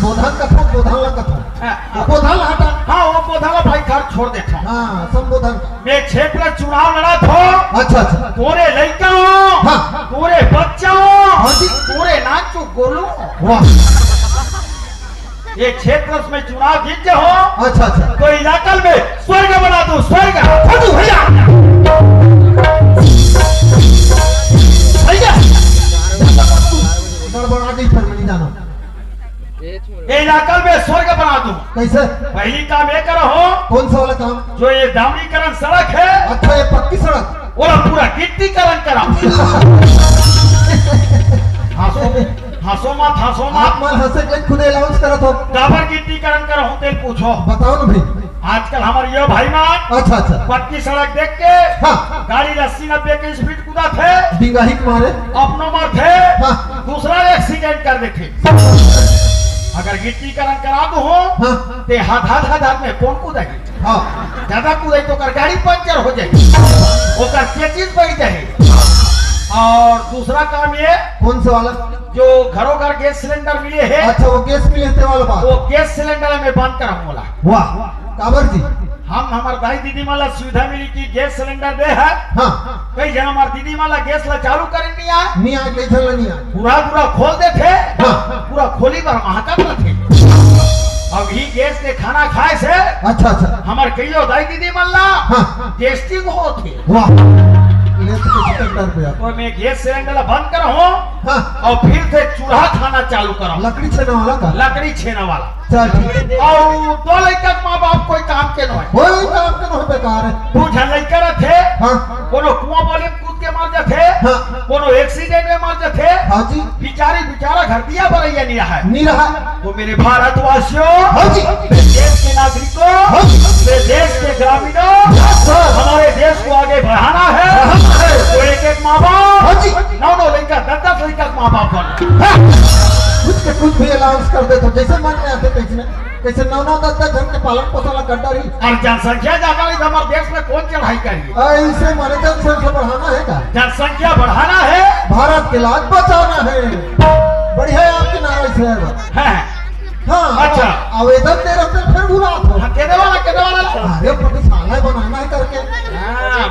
बोधान कथा बोधान ला कथा बोधान हटा। हाँ वो बोधाला भाई घर छोड़ देता। हाँ संबोधन मैं क्षेत्र चुनाव लड़ा था। अच्छा अच्छा पूरे लड़का हाँ पूरे बच्चा हाँ जी पूरे नाचो गोलू वाह ये क्षेत्र में चुनाव जीत हो। अच्छा अच्छा तो इलाका में स्वर्ग बना दो स्वर्ग भैया भैया गड़बड़ा गई फिर नहीं जाना। ये इलाका में स्वर्ग बना दूं। कैसे? पहली काम ये करो हो। कौन सा वाला काम? जो ये डामरीकरण सड़क है। अच्छा ये पक्की सड़क वो पूरा गिट्टीकरण कराओ। हंसो मत आप मन हंसे के खुद अलाउंस करत हो। डाबर गिट्टीकरण करो तेल पूछो। बताओ ना भाई। आजकल हमारे ये भाई मान अच्छा अच्छा पक्की सड़क देख के हाँ गाड़ी 80-90 की स्पीड कूदा थे। डिंगाही के मारे अपनों मर थे। हाँ दूसरा एक्सीडेंट कर देते। अगर गिट्टीकरण करा दो हो हाँ ते हाथ में कौन कूदेगी? हाँ ज्यादा कूदे तो कर गाड़ी पंचर हो जाएगी। वो कर चेचिस बढ़ जाएगी। और दूसरा काम ये कौन सा वाला? जो घरों घर गैस सिलेंडर मिले है। अच्छा वो गैस मिले थे वाला बात। वो गैस सिलेंडर में बंद करा बोला। वाह काबर जी हम हमारे दाई दीदी माला सुविधा मिली कि गैस सिलेंडर दे है। हाँ कई जन हमारे दीदी माला गैस ला चालू करे नहीं आए। नहीं आ कैसे नहीं आ पूरा खोल दे थे। हाँ पूरा खोली पर महकत न थे। अब ही गैस के खाना खाए से अच्छा अच्छा हमारे कईयो दाई दीदी माला हाँ टेस्टिंग हो थे। वाह ले तो सिलेंडर पे तो मैं गैस सिलेंडर बंद करो हो हाँ और फिर से चूल्हा खाना चालू करो। लकड़ी छेना वाला का लकड़ी छेना वाला। चल ठीक है। और दो लड़का माँ बाप कोई काम के नहीं। कोई काम के नहीं बेकार है। दो झन लड़का रहे। हाँ कोनो कुआं वाले में कूद के मर जाते। हाँ कोनो एक्सीडेंट में मर जाते। हाँ जी बेचारा घर दिया भरैया नहीं रहा है। नहीं रहा। तो मेरे भारतवासियों हाँ जी देश के नागरिकों हाँ जी देश के ग्रामीणों हमारे देश को आगे बढ़ाना है। तो एक माँ बाप हाँ जी 9 लड़का 10 लड़का माँ बाप बन कुछ के कुछ भी अलाउंस कर दे तो जैसे मन में आते कैसे 9-10 जन के पालन पोषण करता रही। और जनसंख्या ज्यादा नहीं हमारे देश में कौन चढ़ाई करिए? ऐसे माने जनसंख्या बढ़ाना है का? जनसंख्या बढ़ाना है। भारत के लाज बचाना है। बढ़िया है आपके नारे से है। हाँ अच्छा आवेदन दे रहे फिर बुला दो। केदे वाला अरे प्रतिशाला बनाना है करके।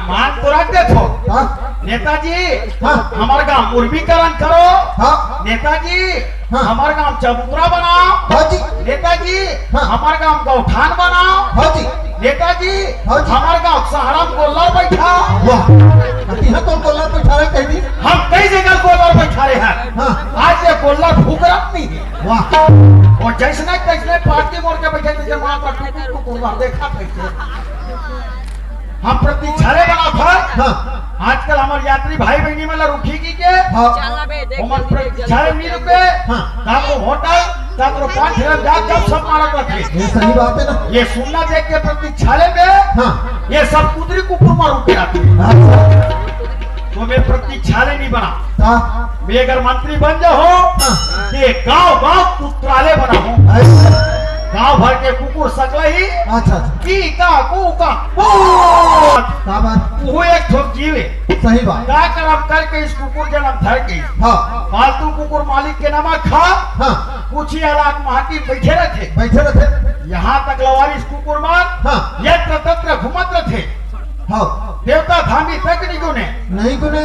मान तो रख दे थो। हाँ नेताजी हाँ हमारे गांव मुर्गीकरण करो। हाँ नेताजी हाँ हमारे गांव चबूतरा बनाओ। हाँ जी नेताजी हाँ हमारे गांव गौठान बनाओ। हाँ जी नेताजी हाँ जी हमारे गांव सहारा में गोल्लर बैठा। वाह यहाँ तो गोल्लर बैठा रहे कहीं हम कई जगह गोल्लर बैठा रहे हैं। हाँ आज ये गोल्लर फूकरत नहीं है। वाह और जैसने पार्टी मोड़ के बैठे थे वहां पर देखा कैसे हम प्रतीक्षालय बना था। हाँ आजकल हमारे यात्री भाई बहनी में रुकी की के हाँ हमारे प्रतीक्षालय नहीं रुके। हाँ ताको होटल ताको 5 जब सब मारत रखे। ये सही बात है ना। ये सुनना देख के प्रतीक्षालय में हाँ ये सब कुदरी कुकुर मार रुके रहते। तो मैं प्रतीक्षालय नहीं बना। हाँ मैं अगर मंत्री बन जाओ ये गांव कुत्रालय बना हूँ। गांव भर के कुकुर सकले ही अच्छा की का कू का वो एक ठोक जीवे। सही बात। क्या करम करके इस कुकुर जन्म धर गई। हाँ फालतू कुकुर मालिक के नाम खा। हाँ कुछ ही हालात माटी बैठे रहते। यहाँ तक लवारिस कुकुर मार हाँ यत्र तत्र घुमत रहे। हाँ देवता धामी तक नहीं गुने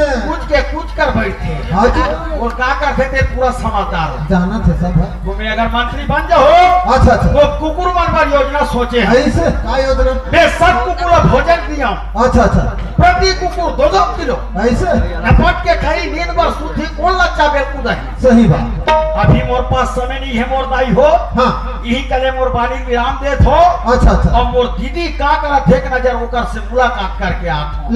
कुछ कर बैठे। हाँ जी और क्या करते थे पूरा समझदार जाना थे सब है। तुम्हें अगर मंत्री बन जाओ अच्छा अच्छा तो कुकुर मनवर योजना सोचे हैं। ऐसे क्या योजना? मैं सब कुकुर भोजन दिया। अच्छा अच्छा प्रति कुकुर 2 किलो ऐसे लपट के खाई नींद पर सुधी कौन लच्चा बेलकूद है। सही बात। अभी मोर पास समय नहीं है मोर दाई हो। हाँ यही कले मोर बानी विराम देत हो। अच्छा अच्छा और मोर दीदी का करा थे नजर होकर से मुलाकात करके आत हो।